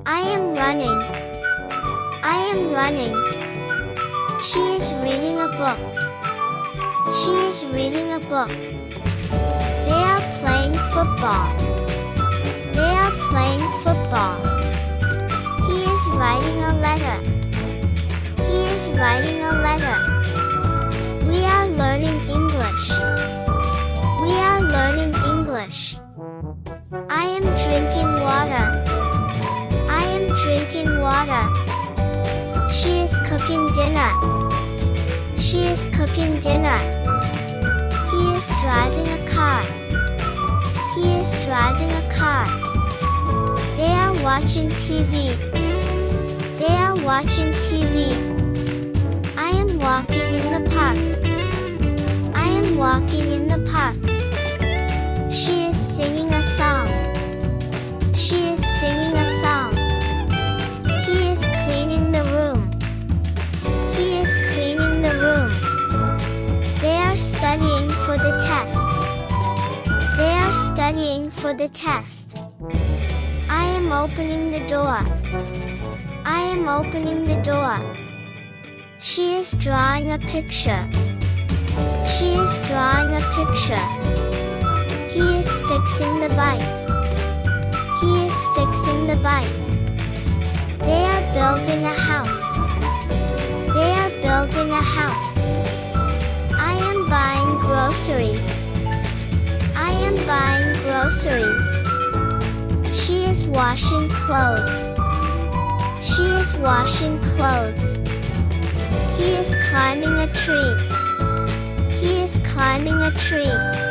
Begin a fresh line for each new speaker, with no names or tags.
I am running. I am running. She is reading a book. She is reading a book. They are playing football. They are playing football. He is writing a letter. He is writing a letter. We are learning English. We are learning English. I am drinking water. I am drinking water. She is cooking dinner. She is cooking dinner. He is driving a car. He is driving a car. They are watching TV. They are watching TV. I am walking in the park. I am walking in the park. She is singing a song. She is singing a song. He is cleaning the room. He is cleaning the room. They are studying for the test. They are studying for the test. I am opening the door. I am opening the door. She is drawing a picture. She is drawing a picture. He is fixing the bike. He is fixing the bike. They are building a house. They are building a house. I am buying groceries. I am buying groceries. She is washing clothes. She is washing clothes. He is climbing a tree. He is climbing a tree.